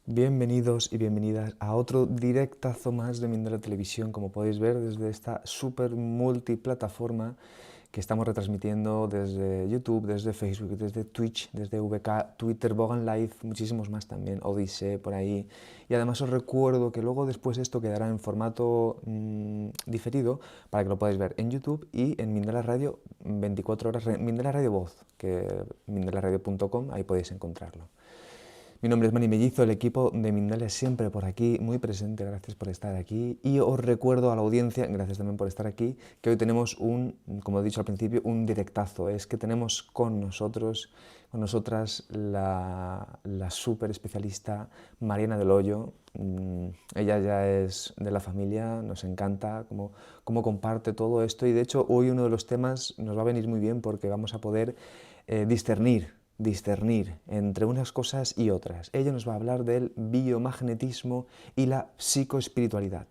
Bienvenidos y bienvenidas a otro directazo más de Mindala Televisión, como podéis ver desde esta súper multiplataforma que estamos retransmitiendo desde YouTube, desde Facebook, desde Twitch, desde VK, Twitter, Bogan Live, muchísimos más también, Odisee por ahí. Y además os recuerdo que luego después esto quedará en formato diferido para que lo podáis ver en YouTube y en Mindala Radio 24 horas, Mindala Radio Voz, que mindalaradio.com, ahí podéis encontrarlo. Mi nombre es Mani Mellizo, el equipo de Mindale siempre por aquí, muy presente, gracias por estar aquí. Y os recuerdo a la audiencia, gracias también por estar aquí, que hoy tenemos como he dicho al principio, un directazo. Es que tenemos con nosotros, con nosotras, la súper especialista Mariana del Hoyo. Ella ya es de la familia, nos encanta cómo comparte todo esto y de hecho hoy uno de los temas nos va a venir muy bien porque vamos a poder discernir entre unas cosas y otras. Ella nos va a hablar del biomagnetismo y la psicoespiritualidad.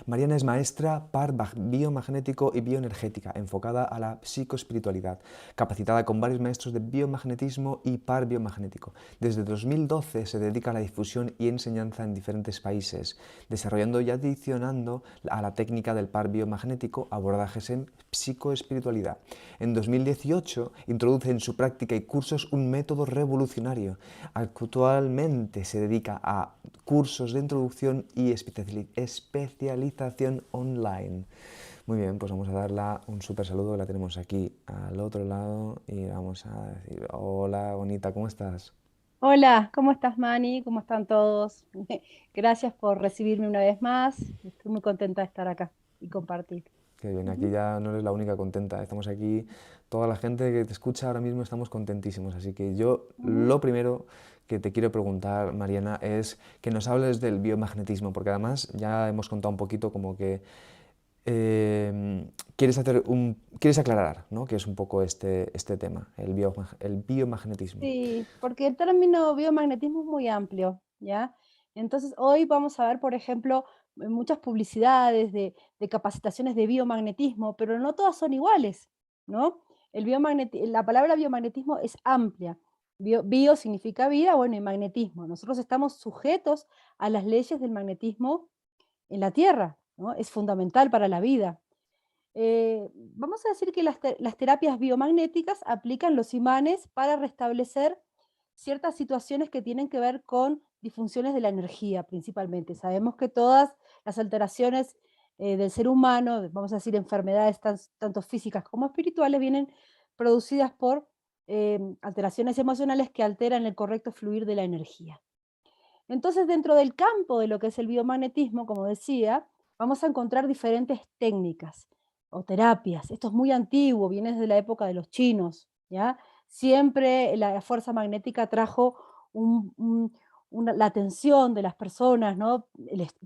Mariana es maestra par biomagnético y bioenergética, enfocada a la psicoespiritualidad, capacitada con varios maestros de biomagnetismo y par biomagnético. Desde 2012 se dedica a la difusión y enseñanza en diferentes países, desarrollando y adicionando a la técnica del par biomagnético abordajes en psicoespiritualidad. En 2018 introduce en su práctica y cursos un método revolucionario. Actualmente se dedica a cursos de introducción y especialización online. Muy bien, pues vamos a darle un súper saludo, la tenemos aquí al otro lado y vamos a decir, hola bonita, ¿cómo estás? Hola, ¿cómo estás, Mani? ¿Cómo están todos? Gracias por recibirme una vez más. Estoy muy contenta de estar acá y compartir. Qué bien, aquí Ujú. ya no eres la única contenta, estamos aquí, toda la gente que te escucha ahora mismo estamos contentísimos, así que yo Ujú. lo primero que te quiero preguntar, Mariana, es que nos hables del biomagnetismo, porque además ya hemos contado un poquito como que quieres aclarar, ¿no? Que es un poco este tema, el biomagnetismo. Sí, porque el término biomagnetismo es muy amplio, ¿ya? Entonces, hoy vamos a ver, por ejemplo, muchas publicidades de capacitaciones de biomagnetismo, pero no todas son iguales, ¿no? La palabra biomagnetismo es amplia. Bio significa vida, bueno, y magnetismo. Nosotros estamos sujetos a las leyes del magnetismo en la Tierra, ¿no? Es fundamental para la vida. Vamos a decir que las terapias biomagnéticas aplican los imanes para restablecer ciertas situaciones que tienen que ver con disfunciones de la energía principalmente. Sabemos que todas las alteraciones del ser humano, vamos a decir enfermedades tanto físicas como espirituales, vienen producidas por alteraciones emocionales que alteran el correcto fluir de la energía. Entonces, dentro del campo de lo que es el biomagnetismo, como decía, vamos a encontrar diferentes técnicas o terapias. Esto es muy antiguo, viene desde la época de los chinos, ¿ya? Siempre la fuerza magnética trajo la atención de las personas, ¿no?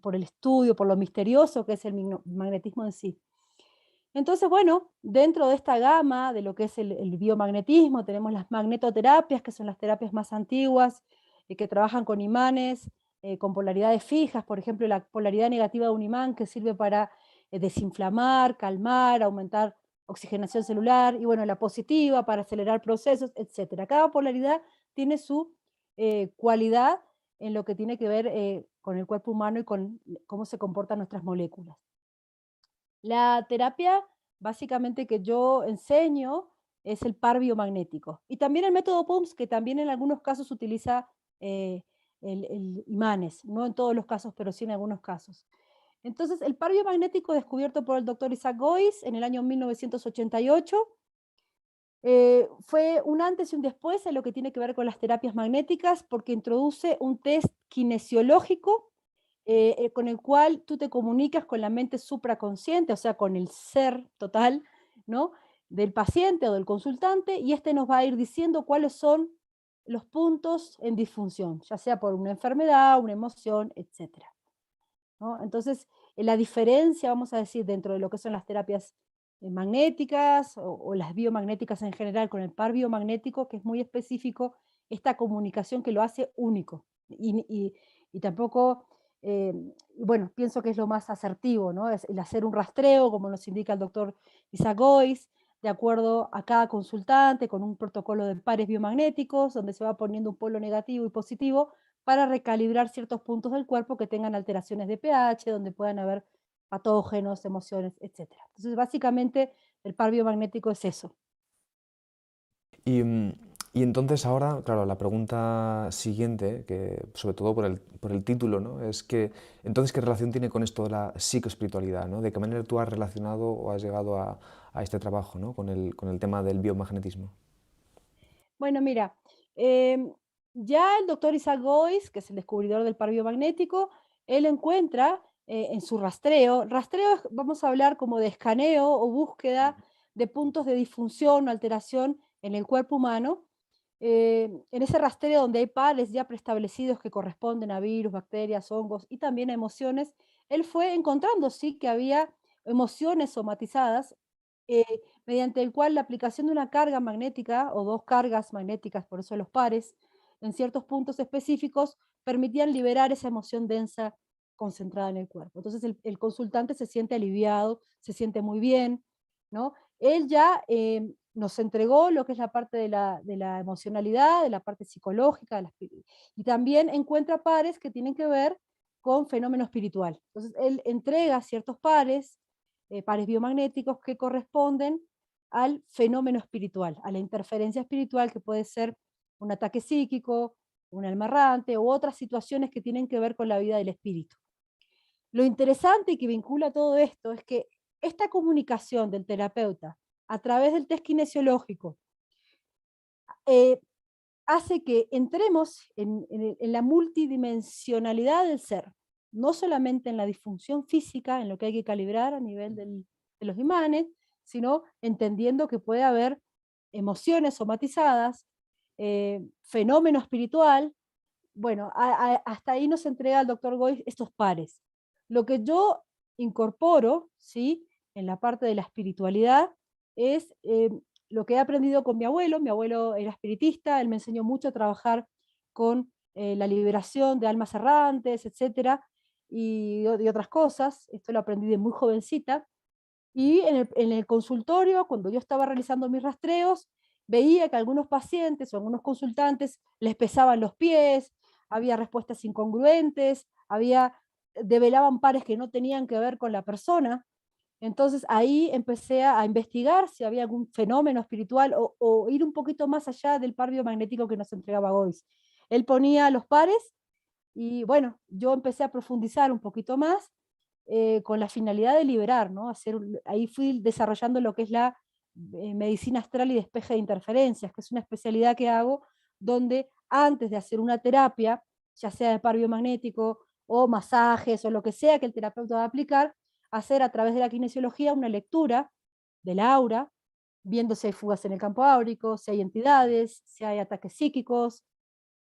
Por el estudio, por lo misterioso que es el magnetismo en sí. Entonces, bueno, dentro de esta gama de lo que es el biomagnetismo, tenemos las magnetoterapias, que son las terapias más antiguas, que trabajan con imanes, con polaridades fijas, por ejemplo, la polaridad negativa de un imán que sirve para desinflamar, calmar, aumentar oxigenación celular, y bueno, la positiva para acelerar procesos, etcétera. Cada polaridad tiene su cualidad en lo que tiene que ver con el cuerpo humano y con cómo se comportan nuestras moléculas. La terapia, básicamente, que yo enseño es el par biomagnético. Y también el método PUMS, que también en algunos casos utiliza eh, el imanes, no en todos los casos, pero sí en algunos casos. Entonces, el par biomagnético, descubierto por el doctor Isaac Gois en el año 1988, fue un antes y un después en lo que tiene que ver con las terapias magnéticas, porque introduce un test kinesiológico con el cual tú te comunicas con la mente supraconsciente, o sea, con el ser total, ¿no? Del paciente o del consultante, y este nos va a ir diciendo cuáles son los puntos en disfunción, ya sea por una enfermedad, una emoción, etcétera, ¿no? Entonces, la diferencia, vamos a decir, dentro de lo que son las terapias magnéticas o las biomagnéticas en general con el par biomagnético, que es muy específico, esta comunicación que lo hace único. Y tampoco, eh, bueno, pienso que es lo más asertivo, ¿no? Es el hacer un rastreo, como nos indica el doctor Isaac Gois, de acuerdo a cada consultante, con un protocolo de pares biomagnéticos, donde se va poniendo un polo negativo y positivo para recalibrar ciertos puntos del cuerpo que tengan alteraciones de pH, donde puedan haber patógenos, emociones, etcétera. Entonces, básicamente, el par biomagnético es eso. Y, y entonces ahora, claro, la pregunta siguiente, que sobre todo por el título, ¿no? Es que, entonces, ¿qué relación tiene con esto de la psicoespiritualidad, ¿no? ¿De qué manera tú has relacionado o has llegado a este trabajo, ¿no? Con el tema del biomagnetismo? Bueno, mira, em, ya el doctor Isaac Gois, que es el descubridor del par biomagnético, él encuentra en su rastreo vamos a hablar como de escaneo o búsqueda de puntos de disfunción o alteración en el cuerpo humano. En ese rastreo donde hay pares ya preestablecidos que corresponden a virus, bacterias, hongos y también a emociones, él fue encontrando, sí, que había emociones somatizadas eh, mediante el cual la aplicación de una carga magnética o dos cargas magnéticas, por eso los pares, en ciertos puntos específicos, permitían liberar esa emoción densa concentrada en el cuerpo. Entonces el consultante se siente aliviado, se siente muy bien, ¿no? Él ya nos entregó lo que es la parte de la emocionalidad, de la parte psicológica, y también encuentra pares que tienen que ver con fenómeno espiritual. Entonces él entrega ciertos pares, pares biomagnéticos que corresponden al fenómeno espiritual, a la interferencia espiritual que puede ser un ataque psíquico, un alma errante u otras situaciones que tienen que ver con la vida del espíritu. Lo interesante y que vincula todo esto es que esta comunicación del terapeuta a través del test kinesiológico eh, hace que entremos en la multidimensionalidad del ser, no solamente en la disfunción física, en lo que hay que calibrar a nivel de los imanes, sino entendiendo que puede haber emociones somatizadas, fenómeno espiritual. Bueno, hasta ahí nos entrega el doctor Goy estos pares. Lo que yo incorporo, ¿sí? En la parte de la espiritualidad es lo que he aprendido con mi abuelo era espiritista, él me enseñó mucho a trabajar con la liberación de almas errantes, etcétera, y otras cosas, esto lo aprendí de muy jovencita, y en el consultorio, cuando yo estaba realizando mis rastreos, veía que algunos pacientes o algunos consultantes les pesaban los pies, había respuestas incongruentes, develaban pares que no tenían que ver con la persona. Entonces ahí empecé a investigar si había algún fenómeno espiritual o ir un poquito más allá del par biomagnético que nos entregaba Gois. Él ponía los pares y bueno, yo empecé a profundizar un poquito más con la finalidad de liberar, ¿no? Ahí fui desarrollando lo que es la medicina astral y despeje de interferencias, que es una especialidad que hago donde antes de hacer una terapia, ya sea de par biomagnético o masajes o lo que sea que el terapeuta va a aplicar, hacer a través de la kinesiología una lectura del aura, viendo si hay fugas en el campo áurico, si hay entidades, si hay ataques psíquicos.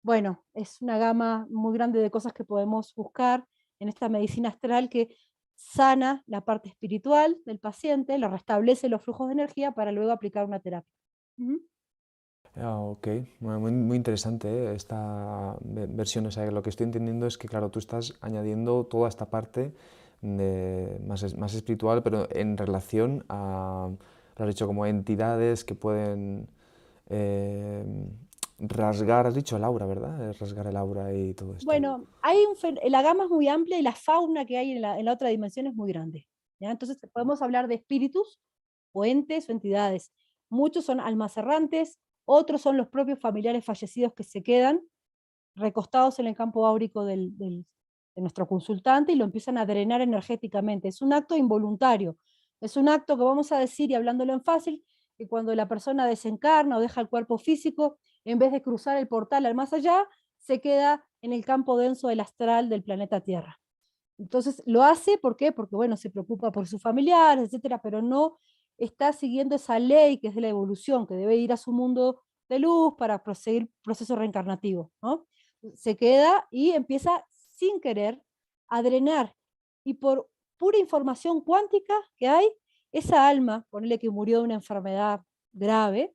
Bueno, es una gama muy grande de cosas que podemos buscar en esta medicina astral que sana la parte espiritual del paciente, le restablece los flujos de energía para luego aplicar una terapia. Ujú. Ah, ok, bueno, muy, muy interesante esta versión. O sea, lo que estoy entendiendo es que, claro, tú estás añadiendo toda esta parte más espiritual, pero en relación a, lo has dicho, como entidades que pueden eh, rasgar, has dicho el aura, ¿verdad? Rasgar el aura y todo esto. Bueno, la gama es muy amplia y la fauna que hay en la otra dimensión es muy grande. ¿Ya? Entonces podemos hablar de espíritus o entes o entidades. Muchos son almas errantes, otros son los propios familiares fallecidos que se quedan recostados en el campo áurico de nuestro consultante y lo empiezan a drenar energéticamente. Es un acto involuntario, es un acto que vamos a decir, y hablándolo en fácil, que cuando la persona desencarna o deja el cuerpo físico, en vez de cruzar el portal al más allá, se queda en el campo denso del astral del planeta Tierra. Entonces lo hace, ¿por qué? Porque bueno, se preocupa por sus familiares, etcétera, pero no está siguiendo esa ley que es de la evolución, que debe ir a su mundo de luz para proseguir proceso reencarnativo, ¿no? Se queda y empieza sin querer a drenar. Y por pura información cuántica que hay, esa alma, ponele que murió de una enfermedad grave,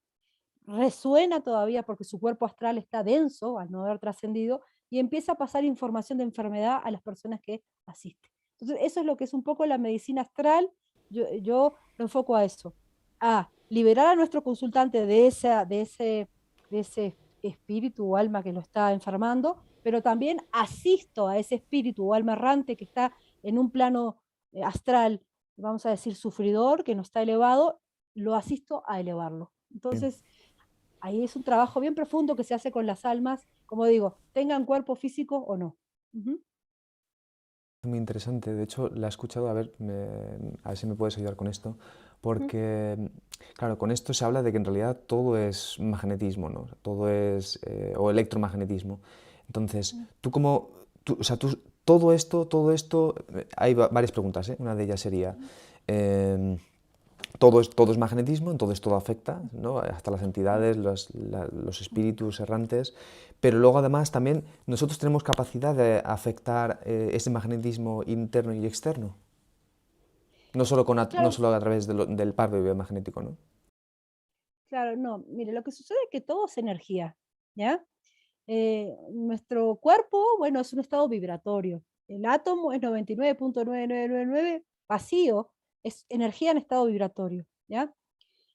resuena todavía porque su cuerpo astral está denso al no haber trascendido y empieza a pasar información de enfermedad a las personas que asisten. Entonces, eso es lo que es un poco la medicina astral. Yo lo enfoco a eso, a liberar a nuestro consultante de ese espíritu o alma que lo está enfermando pero también asisto a ese espíritu o alma errante que está en un plano astral, vamos a decir, sufridor, que no está elevado, lo asisto a elevarlo. Bien. Entonces, ahí es un trabajo bien profundo que se hace con las almas, como digo, tengan cuerpo físico o no. Ujú, Muy interesante, de hecho la he escuchado, a ver, a ver si me puedes ayudar con esto, ujú. porque, claro, con esto se habla de que en realidad todo es magnetismo, ¿no? Todo es, o electromagnetismo. Entonces, Mm. tú como, o sea, todo esto, hay varias preguntas, ¿eh? Una de ellas sería, em, todo es magnetismo, entonces todo afecta, ¿no? Hasta las entidades, los espíritus errantes, pero luego además también nosotros tenemos capacidad de afectar ese magnetismo interno y externo, no solo, no Claro, solo a través del par biomagnético, ¿no? claro, no. Mire, lo que sucede es que todo es energía, ¿ya? Nuestro cuerpo, bueno, es un estado vibratorio. El átomo es 99,9999 vacío, es energía en estado vibratorio, ¿ya?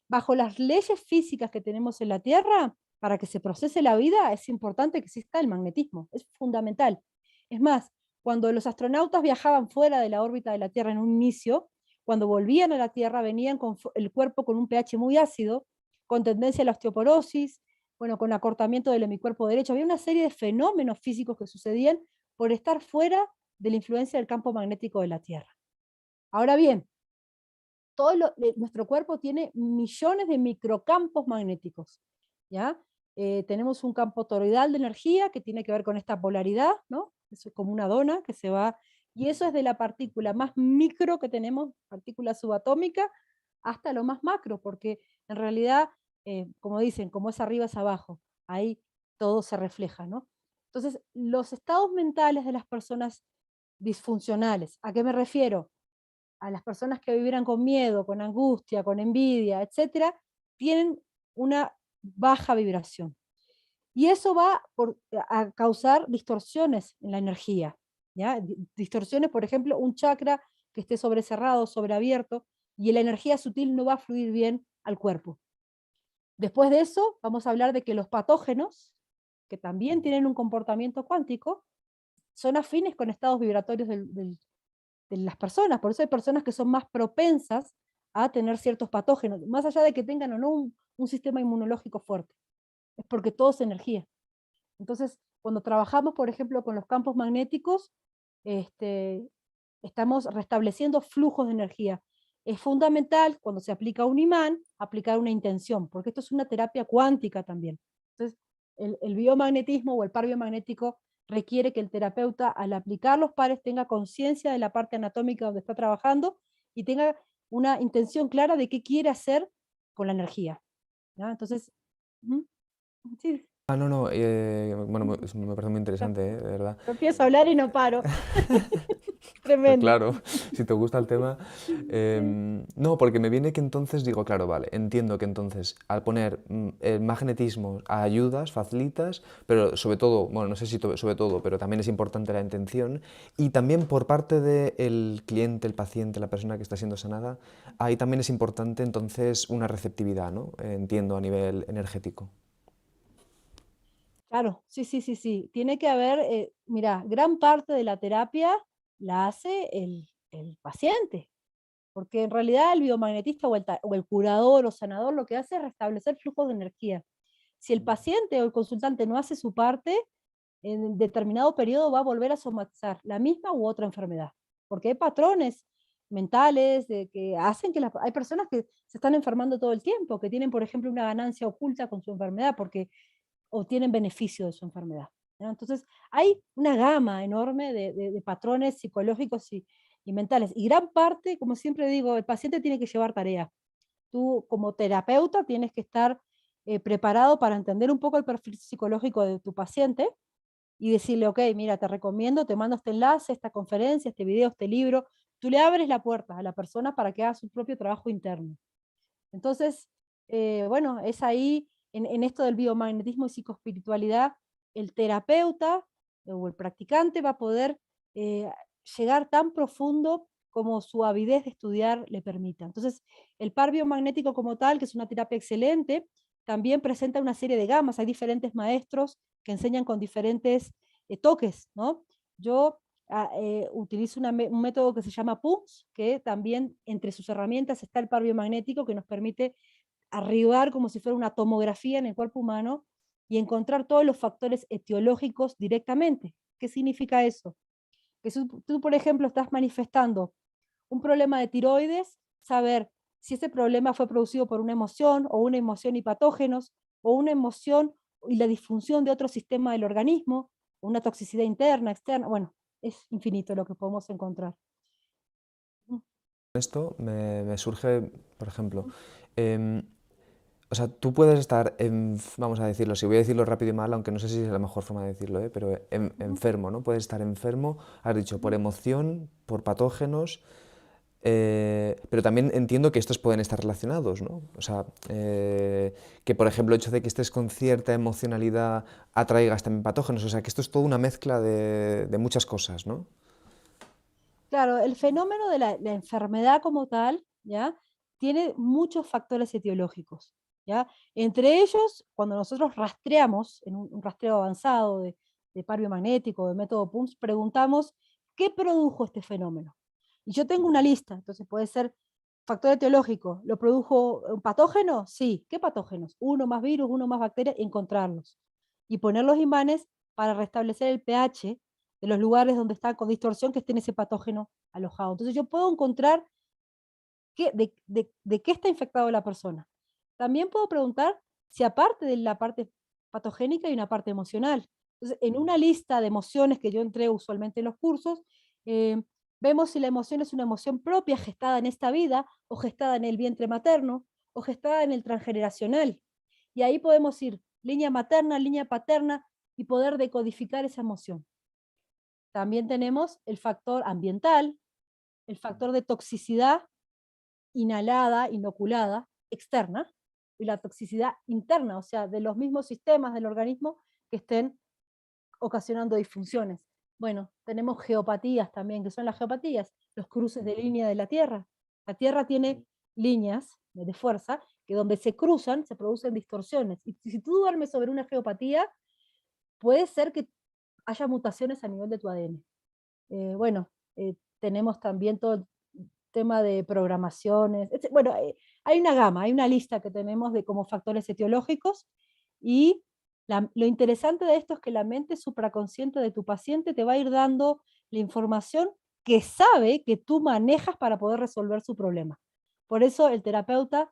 Bajo las leyes físicas que tenemos en la Tierra, para que se procese la vida, es importante que exista el magnetismo, es fundamental. Es más, cuando los astronautas viajaban fuera de la órbita de la Tierra en un inicio, cuando volvían a la Tierra, venían con el cuerpo con un pH muy ácido, con tendencia a la osteoporosis, bueno, con acortamiento del hemicuerpo derecho. Había una serie de fenómenos físicos que sucedían por estar fuera de la influencia del campo magnético de la Tierra. Ahora bien, nuestro cuerpo tiene millones de microcampos magnéticos, ¿ya? Tenemos un campo toroidal de energía que tiene que ver con esta polaridad, ¿no? Es como una dona que se va, y eso es de la partícula más micro que tenemos, partícula subatómica, hasta lo más macro, porque en realidad, como dicen, como es arriba es abajo, ahí todo se refleja, ¿no? Entonces, los estados mentales de las personas disfuncionales, ¿a qué me refiero? A las personas que vivieran con miedo, con angustia, con envidia, etcétera, tienen una baja vibración. Y eso va a causar distorsiones en la energía, ¿ya? Distorsiones, por ejemplo, un chakra que esté sobrecerrado, sobreabierto, y la energía sutil no va a fluir bien al cuerpo. Después de eso, vamos a hablar de que los patógenos, que también tienen un comportamiento cuántico, son afines con estados vibratorios de las personas. Por eso hay personas que son más propensas a tener ciertos patógenos, más allá de que tengan o no un sistema inmunológico fuerte. Es porque todo es energía. Entonces, cuando trabajamos, por ejemplo, con los campos magnéticos, este, estamos restableciendo flujos de energía. Es fundamental cuando se aplica un imán, aplicar una intención, porque esto es una terapia cuántica también. Entonces, el biomagnetismo o el par biomagnético requiere que el terapeuta, al aplicar los pares, tenga conciencia de la parte anatómica donde está trabajando y tenga una intención clara de qué quiere hacer con la energía, ¿ya? Entonces, ujú, sí, Ah, no, no, bueno, me parece muy interesante, de verdad. yo empiezo a hablar y no paro. Tremendo. Claro, si te gusta el tema. Sí. No, porque me viene que entonces digo, claro, vale, entiendo que entonces al poner el magnetismo ayudas, facilitas, pero sobre todo, bueno, no sé si sobre todo, pero también es importante la intención y también por parte del cliente, el paciente, la persona que está siendo sanada, ahí también es importante entonces una receptividad, ¿no? Entiendo a nivel energético. Claro, sí, sí, sí, sí. Tiene que haber, mira, gran parte de la terapia la hace el paciente, porque en realidad el biomagnetismo o el curador o sanador lo que hace es restablecer flujos de energía. Si el paciente o el consultante no hace su parte, en determinado periodo va a volver a somatizar la misma u otra enfermedad, porque hay patrones mentales que hacen que hay personas que se están enfermando todo el tiempo, que tienen, por ejemplo, una ganancia oculta con su enfermedad, porque obtienen beneficio de su enfermedad, ¿no? Entonces, hay una gama enorme de patrones psicológicos y mentales. Y gran parte, como siempre digo, el paciente tiene que llevar tarea. Tú como terapeuta tienes que estar preparado para entender un poco el perfil psicológico de tu paciente y decirle, ok, mira, te recomiendo, te mando este enlace, esta conferencia, este video, este libro. Tú le abres la puerta a la persona para que haga su propio trabajo interno. Entonces, bueno, es ahí, en esto del biomagnetismo y psicoespiritualidad, el terapeuta o el practicante va a poder eh, llegar tan profundo como su avidez de estudiar le permita. Entonces, el par biomagnético como tal, que es una terapia excelente, también presenta una serie de gamas. Hay diferentes maestros que enseñan con diferentes toques, ¿no? Yo utilizo un método que se llama PUMS, que también entre sus herramientas está el par biomagnético, que nos permite arribar como si fuera una tomografía en el cuerpo humano y encontrar todos los factores etiológicos directamente. ¿Qué significa eso? Que si tú, por ejemplo, estás manifestando un problema de tiroides, saber si ese problema fue producido por una emoción y patógenos, o una emoción y la disfunción de otro sistema del organismo, una toxicidad interna, externa, bueno, es infinito lo que podemos encontrar. Esto me surge, por ejemplo, em, o sea, tú puedes estar, vamos a decirlo, si voy a decirlo rápido y mal, aunque no sé si es la mejor forma de decirlo, pero enfermo, ¿no? Puedes estar enfermo, has dicho, por emoción, por patógenos, pero también entiendo que estos pueden estar relacionados, ¿no? O sea, que por ejemplo el hecho de que estés con cierta emocionalidad atraigas también patógenos, o sea, que esto es toda una mezcla de muchas cosas, ¿no? Claro, el fenómeno de la enfermedad como tal, ¿ya? Tiene muchos factores etiológicos, ¿ya? Entre ellos, cuando nosotros rastreamos, en un rastreo avanzado de par biomagnético, de método PUMS, preguntamos qué produjo este fenómeno. Y yo tengo una lista, entonces puede ser factor etiológico. ¿Lo produjo un patógeno? Sí. ¿Qué patógenos? Uno más virus, uno más bacteria, encontrarlos. Y poner los imanes para restablecer el pH de los lugares donde está con distorsión que esté en ese patógeno alojado. Entonces yo puedo encontrar de qué está infectado la persona. También puedo preguntar si aparte de la parte patogénica hay una parte emocional. Entonces, en una lista de emociones que yo entrego usualmente en los cursos, eh, vemos si la emoción es una emoción propia gestada en esta vida, o gestada en el vientre materno, o gestada en el transgeneracional. Y ahí podemos ir línea materna, línea paterna, y poder decodificar esa emoción. También tenemos el factor ambiental, el factor de toxicidad inhalada, inoculada, externa, y la toxicidad interna, o sea, de los mismos sistemas del organismo que estén ocasionando disfunciones. Bueno, tenemos geopatías también, que son las geopatías, los cruces de línea de la Tierra. La Tierra tiene líneas de fuerza que donde se cruzan se producen distorsiones. Y si tú duermes sobre una geopatía, puede ser que haya mutaciones a nivel de tu ADN. Bueno, tenemos también todo el tema de programaciones, bueno, hay una gama, hay una lista que tenemos de como factores etiológicos, y lo interesante de esto es que la mente supraconsciente de tu paciente te va a ir dando la información que sabe que tú manejas para poder resolver su problema. Por eso el terapeuta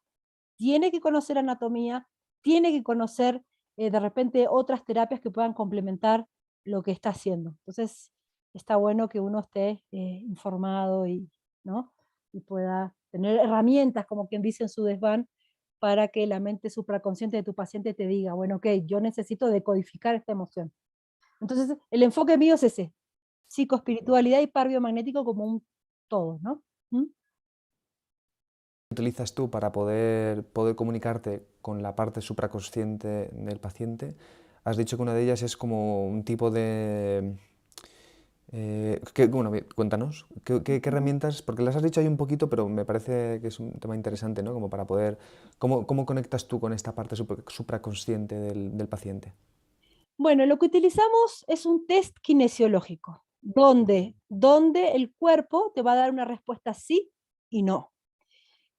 tiene que conocer anatomía, tiene que conocer de repente otras terapias que puedan complementar lo que está haciendo. Entonces, está bueno que uno esté informado y, ¿no? Y pueda tener herramientas, como quien dice en su desván, para que la mente supraconsciente de tu paciente te diga, bueno, ok, yo necesito decodificar esta emoción. Entonces, el enfoque mío es ese, psicoespiritualidad y par biomagnético como un todo, ¿no? ¿Mm? Utilizas tú para poder comunicarte con la parte supraconsciente del paciente. Has dicho que una de ellas es como un tipo de... bueno, cuéntanos, ¿qué herramientas? Porque las has dicho ahí un poquito, pero me parece que es un tema interesante, ¿no? Como para poder... ¿Cómo conectas tú con esta parte supraconsciente del paciente? Bueno, lo que utilizamos es un test kinesiológico, donde el cuerpo te va a dar una respuesta sí y no.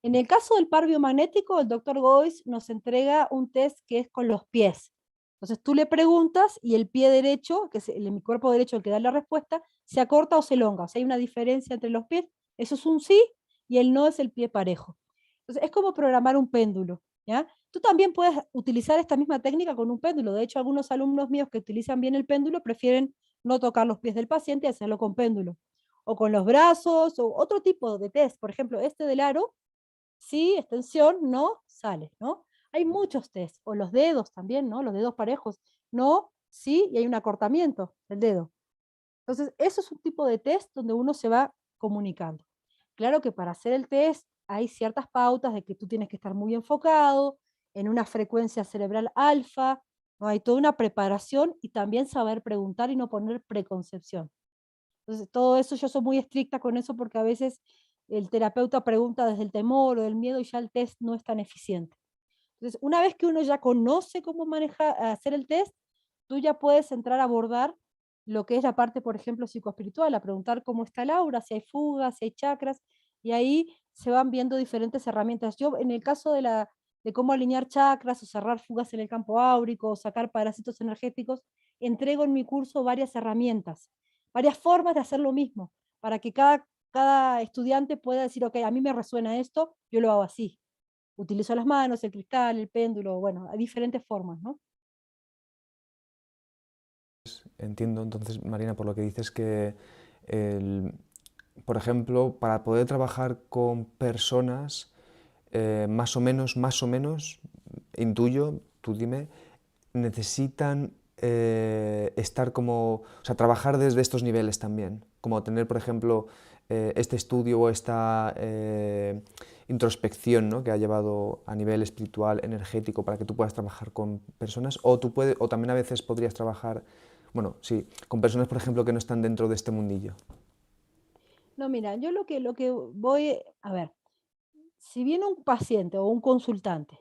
En el caso del par biomagnético, el doctor Gois nos entrega un test que es con los pies. Entonces tú le preguntas y el pie derecho, que es mi cuerpo derecho el que da la respuesta, se acorta o se elonga. O sea, hay una diferencia entre los pies. Eso es un sí y el no es el pie parejo. Entonces es como programar un péndulo, ¿ya? Tú también puedes utilizar esta misma técnica con un péndulo. De hecho, algunos alumnos míos que utilizan bien el péndulo prefieren no tocar los pies del paciente y hacerlo con péndulo. O con los brazos, o otro tipo de test. Por ejemplo, este del aro, sí, extensión, no, sale, ¿no? Hay muchos test, o los dedos también, ¿no? Los dedos parejos, no, sí, y hay un acortamiento del dedo. Entonces, eso es un tipo de test donde uno se va comunicando. Claro que para hacer el test hay ciertas pautas de que tú tienes que estar muy enfocado, en una frecuencia cerebral alfa, ¿no? Hay toda una preparación y también saber preguntar y no poner preconcepción. Entonces, todo eso yo soy muy estricta con eso porque a veces el terapeuta pregunta desde el temor o del miedo y ya el test no es tan eficiente. Entonces, una vez que uno ya conoce cómo manejar, hacer el test, tú ya puedes entrar a abordar lo que es la parte, por ejemplo, psicoespiritual, a preguntar cómo está el aura, si hay fugas, si hay chakras, y ahí se van viendo diferentes herramientas. Yo, en el caso de cómo alinear chakras o cerrar fugas en el campo áurico o sacar parásitos energéticos, entrego en mi curso varias herramientas, varias formas de hacer lo mismo, para que cada estudiante pueda decir, ok, a mí me resuena esto, yo lo hago así. Utilizo las manos, el cristal, el péndulo, bueno, hay diferentes formas, ¿no? Entiendo entonces, Marina, por lo que dices que, el- por ejemplo, para poder trabajar con personas, más o menos, intuyo, tú dime, necesitan estar como, o sea, trabajar desde estos niveles también, como tener, por ejemplo, este estudio o esta introspección, ¿no? Que ha llevado a nivel espiritual, energético, para que tú puedas trabajar con personas, o, tú puedes, o también a veces podrías trabajar, bueno, sí, con personas, por ejemplo, que no están dentro de este mundillo. No, mira, yo lo que voy, a ver, si viene un paciente o un consultante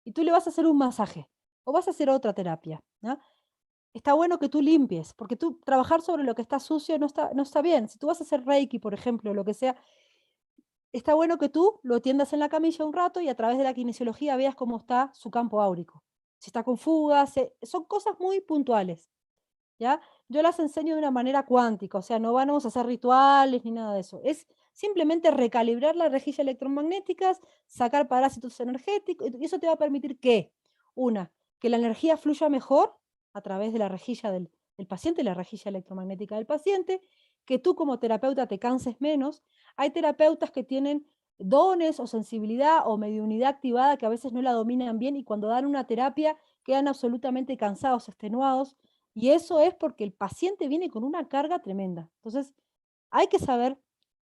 y tú le vas a hacer un masaje o vas a hacer otra terapia, ¿no? Está bueno que tú limpies, porque tú trabajar sobre lo que está sucio no está bien. Si tú vas a hacer Reiki, por ejemplo, lo que sea, está bueno que tú lo tiendas en la camilla un rato y a través de la kinesiología veas cómo está su campo áurico. Si está con fugas, son cosas muy puntuales, ¿ya? Yo las enseño de una manera cuántica, o sea, no vamos a hacer rituales ni nada de eso. Es simplemente recalibrar las rejillas electromagnéticas, sacar parásitos energéticos, y eso te va a permitir que, una, que la energía fluya mejor a través de la rejilla del paciente, la rejilla electromagnética del paciente, que tú como terapeuta te canses menos. Hay terapeutas que tienen dones o sensibilidad o mediunidad activada que a veces no la dominan bien y cuando dan una terapia quedan absolutamente cansados, extenuados, y eso es porque el paciente viene con una carga tremenda. Entonces, hay que saber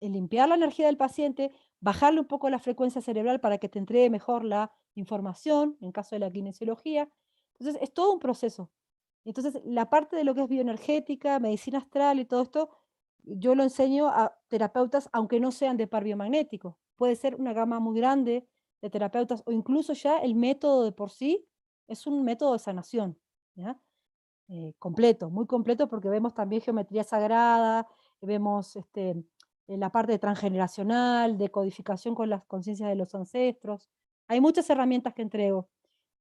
limpiar la energía del paciente, bajarle un poco la frecuencia cerebral para que te entregue mejor la información, en caso de la kinesiología. Entonces, es todo un proceso. Entonces, la parte de lo que es bioenergética, medicina astral y todo esto, yo lo enseño a terapeutas, aunque no sean de par biomagnético. Puede ser una gama muy grande de terapeutas o incluso ya el método de por sí es un método de sanación, ¿ya? Completo, muy completo, porque vemos también geometría sagrada, vemos la parte de transgeneracional, de codificación con las conciencias de los ancestros. Hay muchas herramientas que entrego.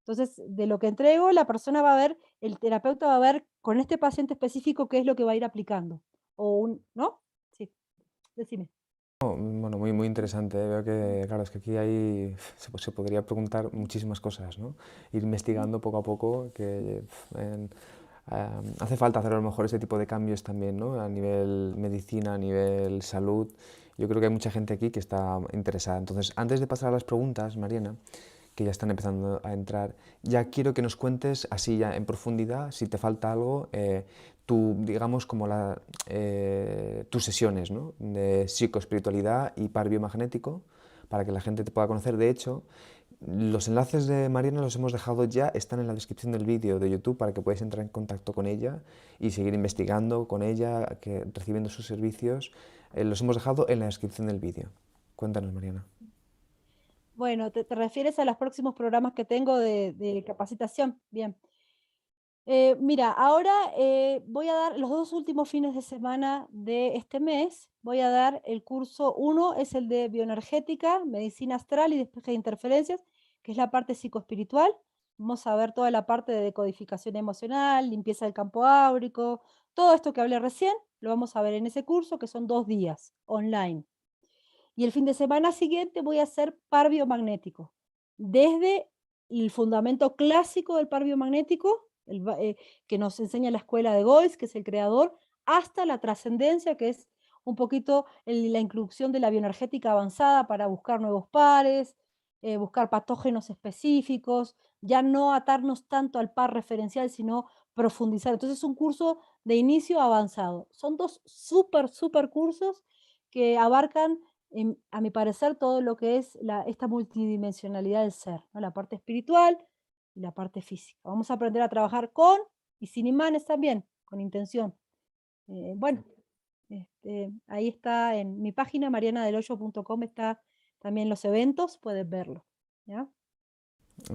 Entonces, de lo que entrego, la persona va a ver, el terapeuta va a ver con este paciente específico qué es lo que va a ir aplicando. ¿No? Sí, decime. Bueno, muy, muy interesante. Veo que, claro, es que aquí hay, se podría preguntar muchísimas cosas, ¿no? Ir Ujú. investigando poco a poco, que hace falta hacer a lo mejor ese tipo de cambios también, ¿no? A nivel medicina, a nivel salud. Yo creo que hay mucha gente aquí que está interesada. Entonces, antes de pasar a las preguntas, Mariana, que ya están empezando a entrar, ya quiero que nos cuentes así ya en profundidad, si te falta algo, digamos, como tus sesiones, ¿no? De psicoespiritualidad y par biomagnético, para que la gente te pueda conocer. De hecho, los enlaces de Mariana los hemos dejado ya, están en la descripción del vídeo de YouTube para que podáis entrar en contacto con ella y seguir investigando con ella, recibiendo sus servicios. Los hemos dejado en la descripción del vídeo. Cuéntanos, Mariana. Bueno, te refieres a los próximos programas que tengo de capacitación. Bien. Mira, ahora voy a dar los 2 últimos fines de semana de este mes, voy a dar el curso. Uno es el de bioenergética, medicina astral y despeje de interferencias, que es la parte psicoespiritual. Vamos a ver toda la parte de decodificación emocional, limpieza del campo áurico, todo esto que hablé recién, lo vamos a ver en ese curso, que son 2 días online. Y el fin de semana siguiente voy a hacer par biomagnético, desde el fundamento clásico del par biomagnético, que nos enseña la escuela de Goetz, que es el creador, hasta la trascendencia, que es un poquito la inclusión de la bioenergética avanzada para buscar nuevos pares, buscar patógenos específicos, ya no atarnos tanto al par referencial, sino profundizar. Entonces es un curso de inicio avanzado. Son dos súper, súper cursos que abarcan a mi parecer, todo lo que es esta multidimensionalidad del ser, ¿no? La parte espiritual y la parte física. Vamos a aprender a trabajar con y sin imanes también, con intención. Bueno, ahí está en mi página marianadelhoyo.com, está también los eventos, puedes verlo. ¿Ya?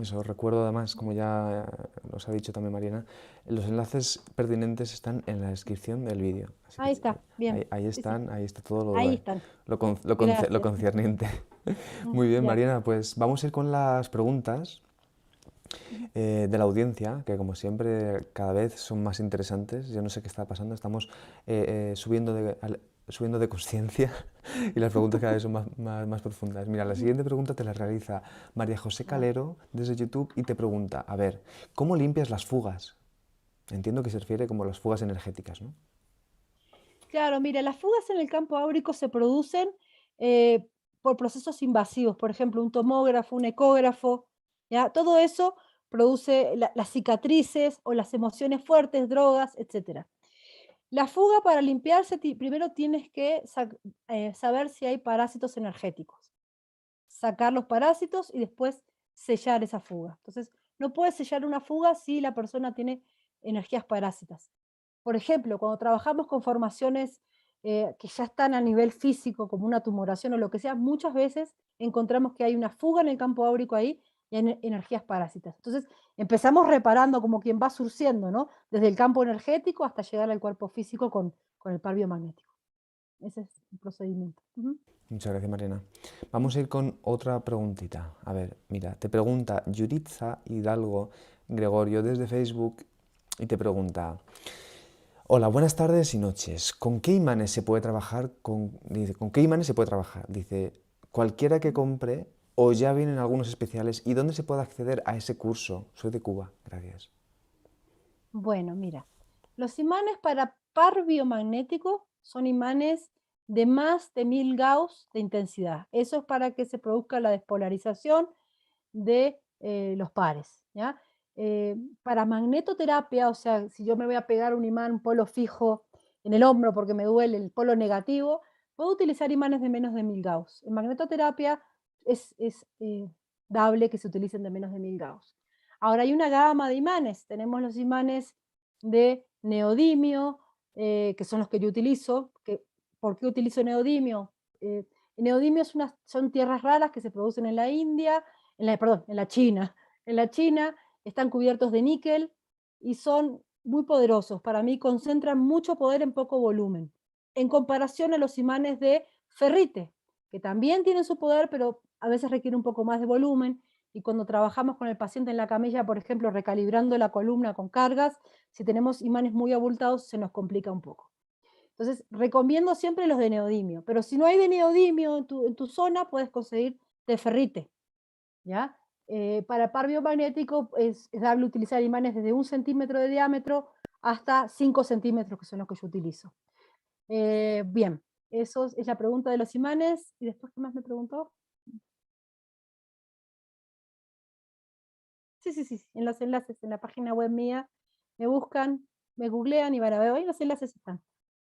Eso, recuerdo además, como ya nos ha dicho también Mariana, los enlaces pertinentes están en la descripción del vídeo. Así que Ahí está, bien. ahí Sí, sí, están, ahí está todo lo, ahí están. lo Gracias. concerniente. Muy bien, Ya. Mariana, pues vamos a ir con las preguntas Ujú. de la audiencia, que como siempre cada vez son más interesantes. Yo no sé qué está pasando, estamos subiendo de conciencia y las preguntas cada vez son más profundas. Mira, la Ujú. siguiente pregunta te la realiza María José A ver. Calero desde YouTube y te pregunta, a ver, ¿cómo limpias las fugas? Entiendo que se refiere como las fugas energéticas, ¿no? Claro, mira, las fugas en el campo áurico se producen eh, por procesos invasivos, por ejemplo, un tomógrafo, un ecógrafo, ¿ya? Todo eso produce las cicatrices o las emociones fuertes, drogas, etcétera. La fuga para limpiarse, primero tienes que saber si hay parásitos energéticos, sacar los parásitos y después sellar esa fuga. Entonces, no puedes sellar una fuga si la persona tiene energías parásitas. Por ejemplo, cuando trabajamos con formaciones que ya están a nivel físico, como una tumoración o lo que sea, muchas veces encontramos que hay una fuga en el campo áurico ahí y hay energías parásitas. Entonces, empezamos reparando como quien va surciendo, ¿no? Desde el campo energético hasta llegar al cuerpo físico con el par biomagnético. Ese es el procedimiento. Ujú. Muchas gracias, Mariana. Vamos a ir con otra preguntita. A ver, mira, te pregunta Yuritza Hidalgo Gregorio desde Facebook y te pregunta, hola, buenas tardes y noches. ¿Con qué imanes se puede trabajar? Dice, ¿con qué imanes se puede trabajar? Dice, cualquiera que compre o ya vienen algunos especiales. ¿Y dónde se puede acceder a ese curso? Soy de Cuba, gracias. Bueno, mira, los imanes para par biomagnético son imanes de más de 1000 Gauss de intensidad. Eso es para que se produzca la despolarización de los pares, ¿ya? Para magnetoterapia, o sea, si yo me voy a pegar un imán polo fijo en el hombro porque me duele el polo negativo, puedo utilizar imanes de menos de 1000 Gauss. En magnetoterapia es dable que se utilicen de menos de 1000 Gauss. Ahora hay una gama de imanes. Tenemos los imanes de neodimio, que son los que yo utilizo. ¿Por qué utilizo neodimio? Eh, neodimio son tierras raras que se producen en la India, perdón, en la China. En la China están cubiertos de níquel y son muy poderosos. Para mí concentran mucho poder en poco volumen, en comparación a los imanes de ferrite, que también tienen su poder, pero a veces requiere un poco más de volumen. Y cuando trabajamos con el paciente en la camilla, por ejemplo, recalibrando la columna con cargas, si tenemos imanes muy abultados, se nos complica un poco. Entonces, recomiendo siempre los de neodimio, pero si no hay de neodimio en tu zona, puedes conseguir de ferrite, ¿ya? Para par biomagnético es dable utilizar imanes desde 1 centímetro de diámetro hasta 5 centímetros, que son los que yo utilizo. Bien, eso es la pregunta de los imanes. ¿Y después qué más me preguntó? Sí, sí, sí, sí, en los enlaces, en la página web mía, me buscan, me googlean y van a ver, ahí los enlaces están,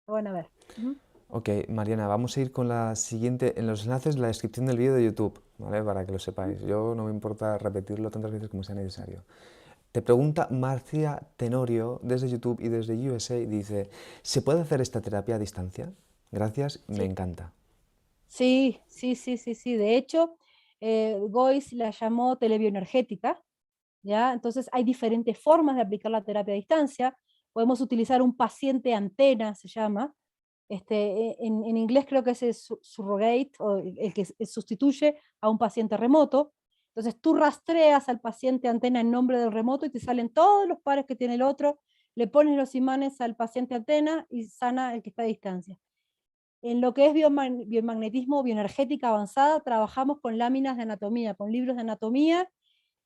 lo van a ver. Ujú. Ok, Mariana, vamos a ir con la siguiente, en los enlaces, la descripción del vídeo de YouTube, ¿vale? Para que lo Ujú. sepáis. Yo no me importa repetirlo tantas veces como sea necesario. Te pregunta Marcia Tenorio desde YouTube y desde USA, dice, ¿se puede hacer esta terapia a distancia? Gracias, me Sí, encanta. sí, sí, sí, sí, sí. De hecho, Boyce la llamó telebioenergética, ¿ya? Entonces hay diferentes formas de aplicar la terapia a distancia. Podemos utilizar un paciente antena, se llama. En inglés creo que es el surrogate, o el que sustituye a un paciente remoto. Entonces tú rastreas al paciente antena en nombre del remoto y te salen todos los pares que tiene el otro, le pones los imanes al paciente antena y sana el que está a distancia. En lo que es biomagnetismo bioenergética avanzada, trabajamos con láminas de anatomía, con libros de anatomía,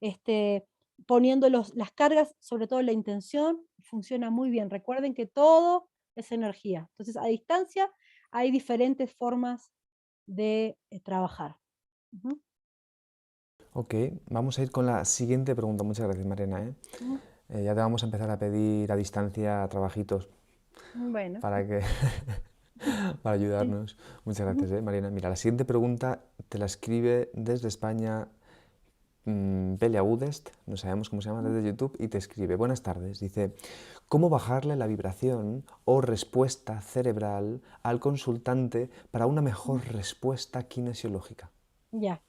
este, poniendo las cargas, sobre todo la intención, funciona muy bien. Recuerden que todo es energía. Entonces, a distancia hay diferentes formas de trabajar. Ujú, Ok, vamos a ir con la siguiente pregunta. Muchas gracias, Mariana, ¿eh? ujú. Ya te vamos a empezar a pedir a distancia trabajitos Bueno, para que para sí. ayudarnos. Muchas Ujú, gracias, Mariana. Mira, la siguiente pregunta te la escribe desde España Pelia Udest, no sabemos cómo se llama, ujú. desde YouTube, y te escribe, buenas tardes, dice, ¿cómo bajarle la vibración o respuesta cerebral al consultante para una mejor respuesta kinesiológica? Ya.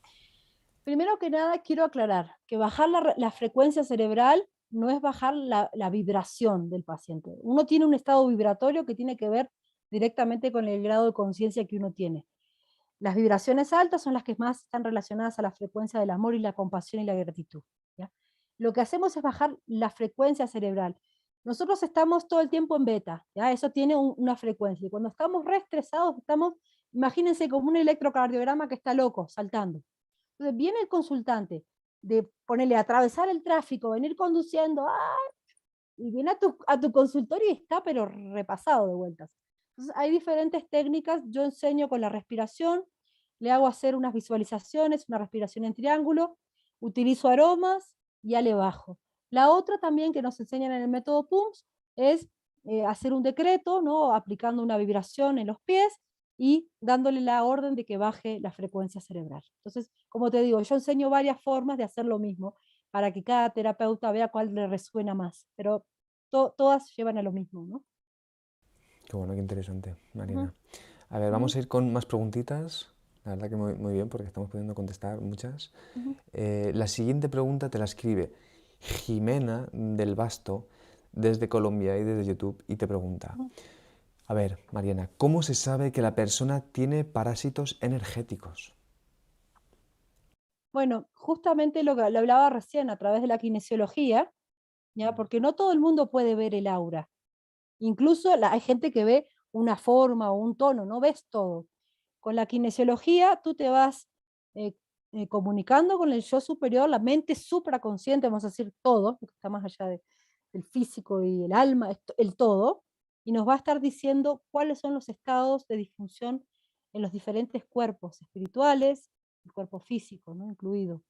Primero que nada, quiero aclarar que bajar la frecuencia cerebral no es bajar la vibración del paciente. Uno tiene un estado vibratorio que tiene que ver directamente con el grado de conciencia que uno tiene. Las vibraciones altas son las que más están relacionadas a la frecuencia del amor y la compasión y la gratitud, ¿ya? Lo que hacemos es bajar la frecuencia cerebral. Nosotros estamos todo el tiempo en beta, ¿ya? Eso tiene una frecuencia. Y cuando estamos reestresados, estamos, imagínense como un electrocardiograma que está loco, saltando. Entonces viene el consultante de ponerle atravesar el tráfico, venir conduciendo, ¡ah! Y viene a tu consultorio y está pero repasado de vueltas. Entonces hay diferentes técnicas, yo enseño con la respiración, le hago hacer unas visualizaciones, una respiración en triángulo, utilizo aromas y ya le bajo. La otra también que nos enseñan en el método PUMS es hacer un decreto, ¿no? Aplicando una vibración en los pies y dándole la orden de que baje la frecuencia cerebral. Entonces, como te digo, yo enseño varias formas de hacer lo mismo para que cada terapeuta vea cuál le resuena más, pero todas llevan a lo mismo, ¿no? Qué bueno, qué interesante, Ujú, Mariana. A ver, ujú, vamos a ir con más preguntitas. La verdad que muy bien porque estamos pudiendo contestar muchas. ujú, La siguiente pregunta te la escribe Jimena del Basto desde Colombia y desde YouTube y te pregunta, ujú. a ver, Mariana, ¿cómo se sabe que la persona tiene parásitos energéticos? Bueno, justamente lo que lo hablaba recién a través de la kinesiología, ¿ya? Porque no todo el mundo puede ver el aura. Incluso hay gente que ve una forma o un tono, no ves todo. Con la kinesiología tú te vas eh, comunicando con el yo superior, la mente supraconsciente, vamos a decir todo, lo que está más allá del físico y el alma, el todo, y nos va a estar diciendo cuáles son los estados de disfunción en los diferentes cuerpos espirituales, el cuerpo físico, ¿no? Incluido.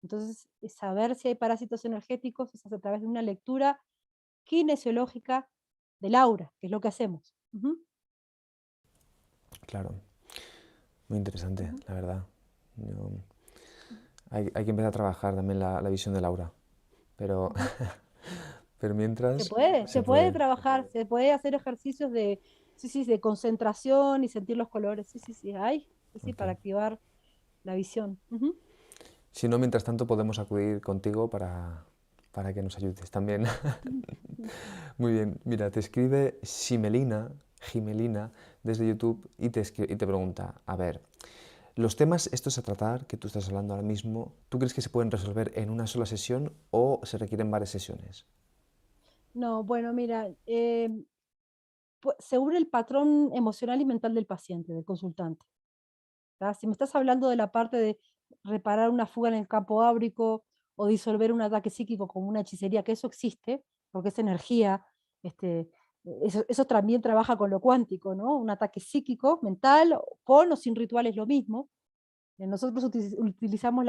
Entonces, saber si hay parásitos energéticos es a través de una lectura kinesiológica del aura, que es lo que hacemos. Ujú, Claro, muy interesante, ujú. la verdad. Hay que empezar a trabajar también la visión del aura, pero, Ujú. pero Se mientras puede, se se puede puede. trabajar, se puede hacer ejercicios de, sí, sí, de concentración y sentir los colores. Sí, sí, sí, hay, sí, sí, Ok. para activar la visión. Ujú. Si no, mientras tanto podemos acudir contigo para que nos ayudes también. Ujú, ujú. Muy bien, mira, te escribe Gimelina desde YouTube y te pregunta, a ver, los temas estos a tratar que tú estás hablando ahora mismo, ¿tú crees que se pueden resolver en una sola sesión o se requieren varias sesiones? No, bueno, mira, según el patrón emocional y mental del paciente, del consultante. ¿Tá? Si me estás hablando de la parte de reparar una fuga en el campo áurico o disolver un ataque psíquico como una hechicería, que eso existe, porque es energía, este, eso también trabaja con lo cuántico, ¿no? Un ataque psíquico, mental, con o sin ritual es lo mismo. Nosotros utilizamos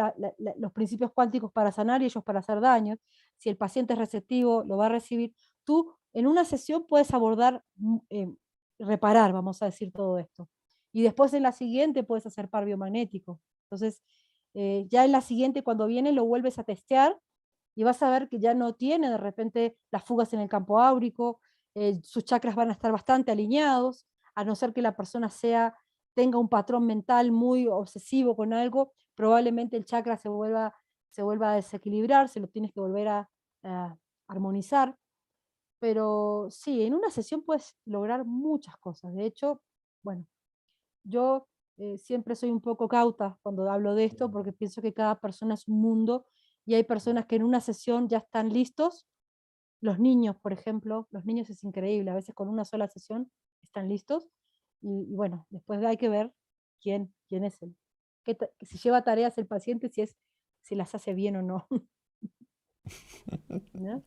los principios cuánticos para sanar y ellos para hacer daños. Si el paciente es receptivo, lo va a recibir. Tú en una sesión puedes abordar, reparar, vamos a decir todo esto. Y después en la siguiente puedes hacer par biomagnético. Entonces, ya en la siguiente, cuando viene, lo vuelves a testear y vas a ver que ya no tiene de repente las fugas en el campo áurico, sus chakras van a estar bastante alineados, a no ser que la persona tenga un patrón mental muy obsesivo con algo, probablemente el chakra se vuelva a desequilibrar, se lo tienes que volver a armonizar. Pero sí, en una sesión puedes lograr muchas cosas. De hecho, bueno, yo siempre soy un poco cauta cuando hablo de esto porque pienso que cada persona es un mundo y hay personas que en una sesión ya están listos. Los niños, por ejemplo, los niños es increíble, a veces con una sola sesión están listos y bueno, después hay que ver quién es él. Si lleva tareas el paciente, si las hace bien o no. ¿No?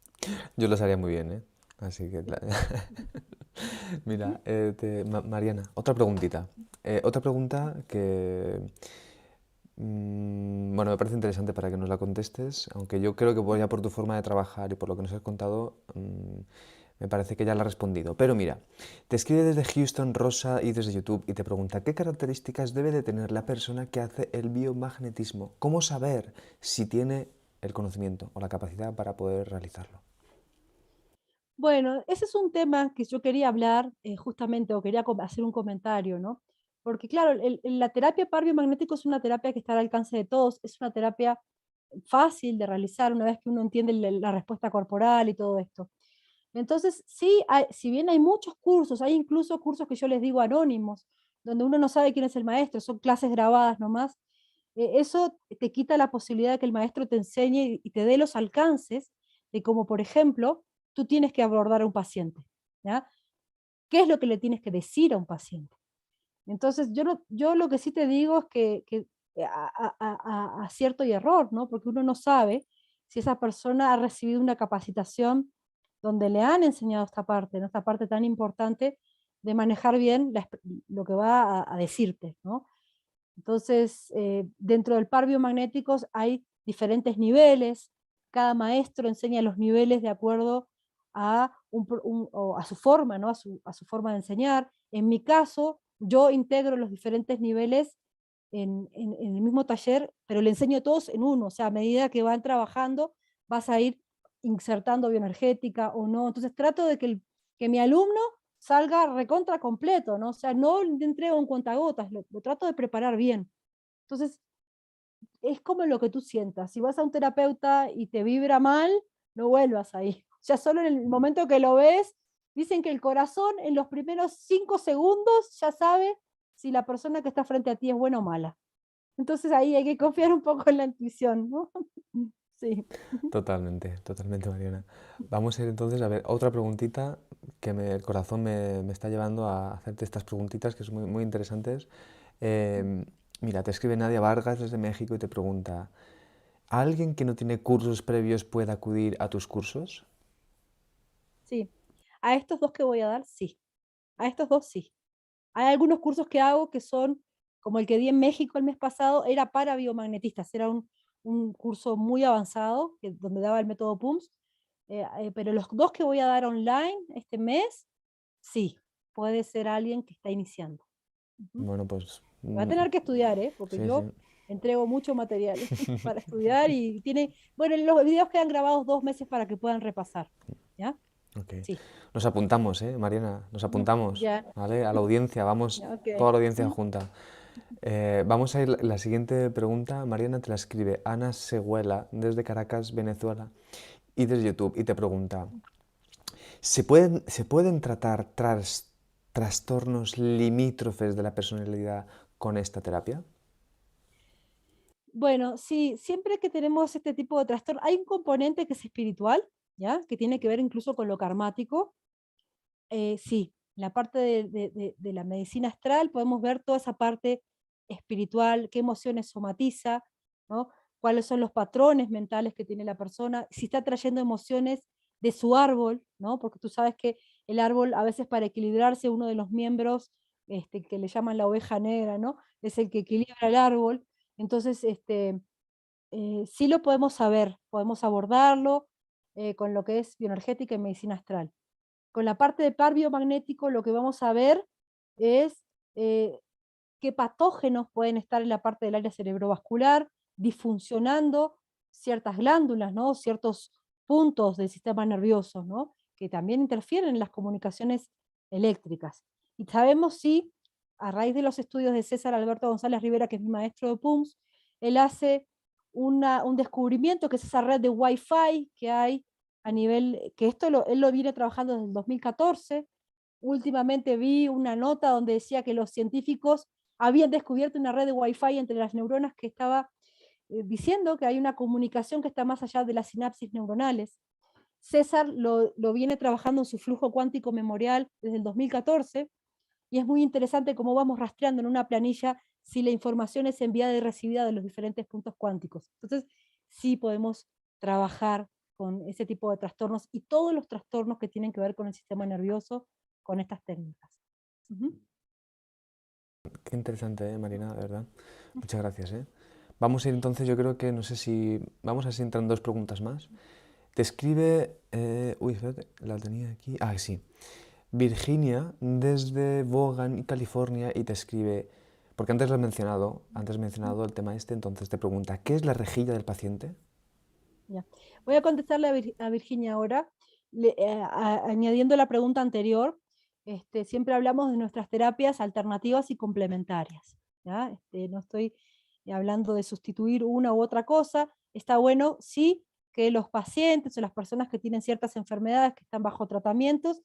Yo los haría muy bien, ¿eh? Así que... Ujú, Mira, Mariana, otra preguntita. Otra pregunta que, bueno, me parece interesante para que nos la contestes, aunque yo creo que ya por tu forma de trabajar y por lo que nos has contado, me parece que ya la has respondido. Pero mira, te escribe desde Houston Rosa y desde YouTube y te pregunta, ¿qué características debe de tener la persona que hace el biomagnetismo? ¿Cómo saber si tiene el conocimiento o la capacidad para poder realizarlo? bueno, ese es un tema que yo quería hablar justamente, o quería hacer un comentario, ¿no? porque claro, la terapia par biomagnético es una terapia que está al alcance de todos, es una terapia fácil de realizar una vez que uno entiende la respuesta corporal y todo esto. Entonces, sí, si bien hay muchos cursos, hay incluso cursos que yo les digo anónimos, donde uno no sabe quién es el maestro, son clases grabadas nomás. Eso te quita la posibilidad de que el maestro te enseñe y te dé los alcances de cómo, por ejemplo, tú tienes que abordar a un paciente, ¿ya? ¿Qué es lo que le tienes que decir a un paciente? Entonces, yo lo que sí te digo es que acierto y error, ¿no? Porque uno no sabe si esa persona ha recibido una capacitación donde le han enseñado esta parte, ¿no? Esta parte tan importante de manejar bien lo que va a decirte, ¿no? Entonces, dentro del par biomagnéticos hay diferentes niveles, cada maestro enseña los niveles de acuerdo a, o a su forma, ¿no? A su forma de enseñar. En mi caso, yo integro los diferentes niveles en el mismo taller, pero le enseño todos en uno, o sea, a medida que van trabajando, vas a ir insertando bioenergética o no. Entonces trato de que mi alumno salga recontra completo, ¿no? O sea, no le entrego en cuentagotas, lo trato de preparar bien. Entonces, es como lo que tú sientas. Si vas a un terapeuta y te vibra mal, no vuelvas ahí. Ya solo en el momento que lo ves, dicen que el corazón en los primeros 5 segundos ya sabe si la persona que está frente a ti es buena o mala. Entonces ahí hay que confiar un poco en la intuición, ¿no? Sí. Totalmente, totalmente, Mariana. Vamos a ir entonces a ver otra preguntita que el corazón me está llevando a hacerte estas preguntitas que son muy, muy interesantes. Mira, te escribe Nadia Vargas desde México y te pregunta, ¿alguien que no tiene cursos previos puede acudir a tus cursos? Sí. A estos 2 que voy a dar, sí. A estos 2 sí. Hay algunos cursos que hago que son, como el que di en México el mes pasado, era para biomagnetistas, era un curso muy avanzado, donde daba el método PUMS, pero los 2 que voy a dar online este mes, sí, puede ser alguien que está iniciando. Ujú. Bueno, pues Va a tener que estudiar, porque sí, sí. yo entrego mucho material para estudiar y bueno, los videos quedan grabados 2 meses para que puedan repasar, ¿ya? Ok. Sí. Nos apuntamos, Mariana, nos apuntamos, Ya, ¿vale? A la audiencia, vamos, ya, toda okey. la audiencia junta. Vamos a ir, la siguiente pregunta, Mariana, te la escribe Ana Seguela desde Caracas, Venezuela, y desde YouTube, y te pregunta, ¿se pueden tratar trastornos limítrofes de la personalidad con esta terapia? Bueno, sí, siempre que tenemos este tipo de trastorno, hay un componente que es espiritual, ¿ya? Que tiene que ver incluso con lo karmático. Sí, la parte de la medicina astral podemos ver toda esa parte espiritual, qué emociones somatiza, ¿no? Cuáles son los patrones mentales que tiene la persona, si está trayendo emociones de su árbol, ¿no? Porque tú sabes que el árbol, a veces para equilibrarse, uno de los miembros, que le llaman la oveja negra, ¿no? Es el que equilibra el árbol. Entonces, sí lo podemos saber, podemos abordarlo con lo que es bioenergética y medicina astral. Con la parte de par biomagnético, lo que vamos a ver es eh, qué patógenos pueden estar en la parte del área cerebrovascular, disfuncionando ciertas glándulas, ¿no? Ciertos puntos del sistema nervioso, ¿no? Que también interfieren en las comunicaciones eléctricas. Y sabemos si, a raíz de los estudios de César Alberto González Rivera, que es mi maestro de PUMS, él hace un descubrimiento, que es esa red de Wi-Fi que hay a nivel, que él lo viene trabajando desde el 2014. Últimamente vi una nota donde decía que los científicos habían descubierto una red de Wi-Fi entre las neuronas que estaba diciendo que hay una comunicación que está más allá de las sinapsis neuronales. César lo viene trabajando en su flujo cuántico memorial desde el 2014 y es muy interesante cómo vamos rastreando en una planilla si la información es enviada y recibida de los diferentes puntos cuánticos. Entonces, sí podemos trabajar con ese tipo de trastornos y todos los trastornos que tienen que ver con el sistema nervioso con estas técnicas. Ujú. Qué interesante, Marina, de verdad. Muchas gracias, Vamos a ir entonces, yo creo que, no sé si, vamos a ver si entran dos preguntas más. Te escribe, uy, espérate, la tenía aquí, sí. Virginia desde Vaughan, California, y te escribe, porque antes has mencionado el tema este, entonces te pregunta, ¿qué es la rejilla del paciente? Ya. Voy a contestarle a Virginia ahora, añadiendo la pregunta anterior. siempre hablamos de nuestras terapias alternativas y complementarias, ¿ya? No estoy hablando de sustituir una u otra cosa. Está bueno, sí, que los pacientes o las personas que tienen ciertas enfermedades que están bajo tratamientos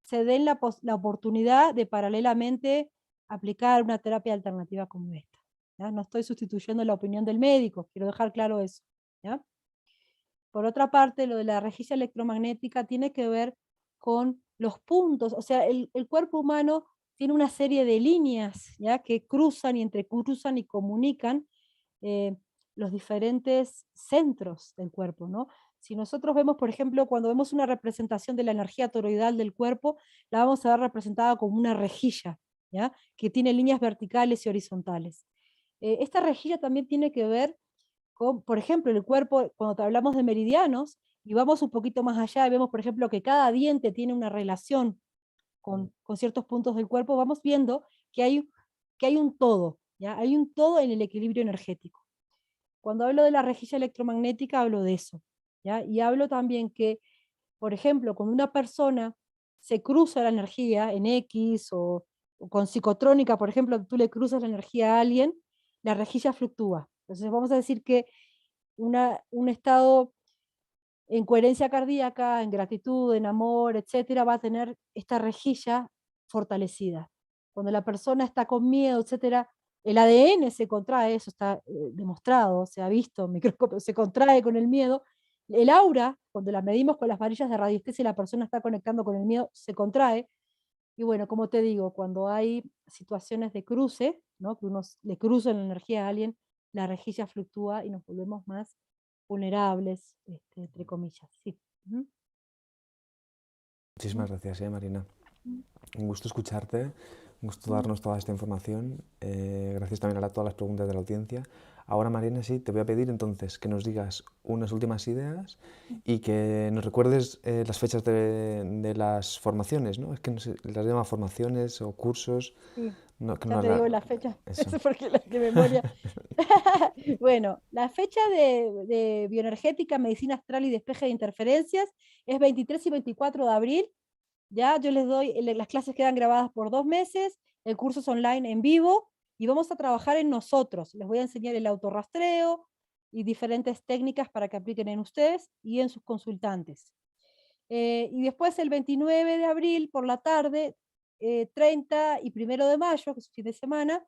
se den la oportunidad de paralelamente aplicar una terapia alternativa como esta, ¿ya? No estoy sustituyendo la opinión del médico, quiero dejar claro eso, ¿ya? Por otra parte, lo de la rejilla electromagnética tiene que ver con los puntos, o sea, el cuerpo humano tiene una serie de líneas, ¿ya? Que cruzan y entrecruzan y comunican eh, los diferentes centros del cuerpo, ¿no? Si nosotros vemos, por ejemplo, cuando vemos una representación de la energía toroidal del cuerpo, la vamos a ver representada como una rejilla, ¿ya? Que tiene líneas verticales y horizontales. Esta rejilla también tiene que ver por ejemplo, el cuerpo, cuando te hablamos de meridianos, y vamos un poquito más allá y vemos, por ejemplo, que cada diente tiene una relación con ciertos puntos del cuerpo, vamos viendo que hay un todo, ¿ya? Hay un todo en el equilibrio energético. Cuando hablo de la rejilla electromagnética, hablo de eso, ¿ya? Y hablo también que, por ejemplo, cuando una persona se cruza la energía en X o con psicotrónica, por ejemplo, tú le cruzas la energía a alguien, la rejilla fluctúa. Entonces vamos a decir que un estado en coherencia cardíaca, en gratitud, en amor, etcétera, va a tener esta rejilla fortalecida. Cuando la persona está con miedo, etcétera, el ADN se contrae, eso está demostrado, se ha visto en microscopio, se contrae con el miedo. El aura, cuando la medimos con las varillas de radiestesia y la persona está conectando con el miedo, se contrae. Y bueno, como te digo, cuando hay situaciones de cruce, ¿no? Que uno le cruza la energía a alguien, la rejilla fluctúa y nos volvemos más vulnerables, entre comillas, sí. Ujú. Muchísimas gracias, Marina. Ujú. Un gusto escucharte, un gusto Ujú. darnos toda esta información. Gracias también a todas las preguntas de la audiencia. Ahora, Marina, sí, te voy a pedir entonces que nos digas unas últimas ideas y que nos recuerdes las fechas de las formaciones, ¿no? Es que no sé, las llama formaciones o cursos. Sí, No, que ya no te la... digo la fecha, Eso. eso porque la de memoria. Bueno, la fecha de bioenergética, medicina astral y despeje de interferencias es 23 y 24 de abril. Ya yo les doy, las clases quedan grabadas por 2 meses, el curso es online en vivo y vamos a trabajar en nosotros. Les voy a enseñar el autorrastreo y diferentes técnicas para que apliquen en ustedes y en sus consultantes. Y después el 29 de abril por la tarde, 30 y 1 de mayo, que es fin de semana,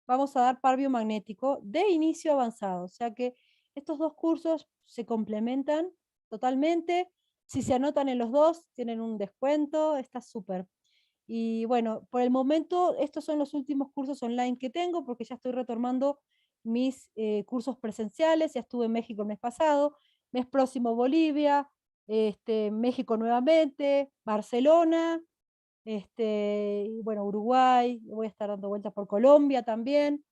vamos a dar par biomagnético de inicio avanzado. O sea que estos dos cursos se complementan totalmente. Si se anotan en los dos, tienen un descuento, está súper. Y bueno, por el momento estos son los últimos cursos online que tengo porque ya estoy retomando mis cursos presenciales. Ya estuve en México el mes pasado, mes próximo Bolivia, México nuevamente, Barcelona, y bueno, Uruguay, voy a estar dando vueltas por Colombia también,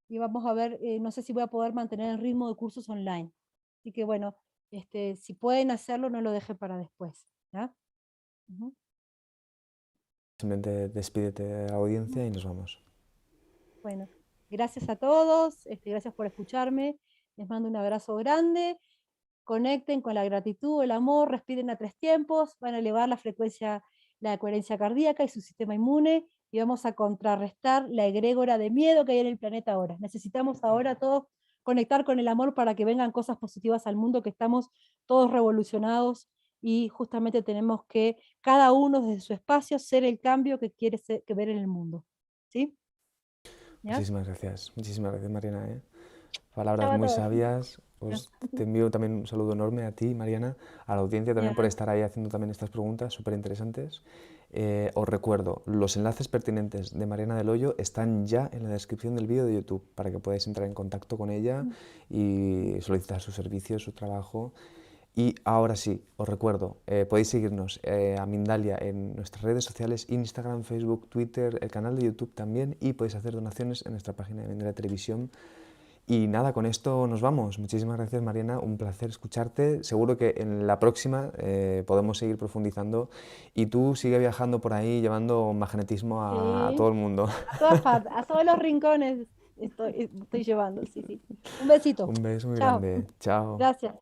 y vamos a ver, no sé si voy a poder mantener el ritmo de cursos online. Así que bueno, si pueden hacerlo, no lo dejen para después, ¿ya? Ujú. Simplemente despídete de la audiencia y nos vamos. Bueno, gracias a todos, gracias por escucharme, les mando un abrazo grande, conecten con la gratitud, el amor, respiren a 3 tiempos, van a elevar la frecuencia, la coherencia cardíaca y su sistema inmune, y vamos a contrarrestar la egrégora de miedo que hay en el planeta ahora. Necesitamos ahora todos conectar con el amor para que vengan cosas positivas al mundo, que estamos todos revolucionados y justamente tenemos que, cada uno desde su espacio, ser el cambio que quiere que ver en el mundo. ¿Sí? ¿Ya? Muchísimas gracias, Mariana. Chao Palabras a muy todos. sabias. Pues te envío también un saludo enorme a ti, Mariana, a la audiencia también por Ya. estar ahí haciendo también estas preguntas súper interesantes. Os recuerdo, los enlaces pertinentes de Mariana del Hoyo están ya en la descripción del vídeo de YouTube para que podáis entrar en contacto con ella y solicitar sus servicios, su trabajo. Y ahora sí, os recuerdo, podéis seguirnos a Mindalia en nuestras redes sociales, Instagram, Facebook, Twitter, el canal de YouTube también, y podéis hacer donaciones en nuestra página de Mindalia Televisión. Y nada, con esto nos vamos. Muchísimas gracias, Mariana, un placer escucharte. Seguro que en la próxima podemos seguir profundizando y tú sigue viajando por ahí llevando magnetismo a todo Sí. el mundo. A todas partes, a todos los rincones estoy llevando, sí, sí. Un besito. Un beso muy Chao. grande. Chao. Gracias.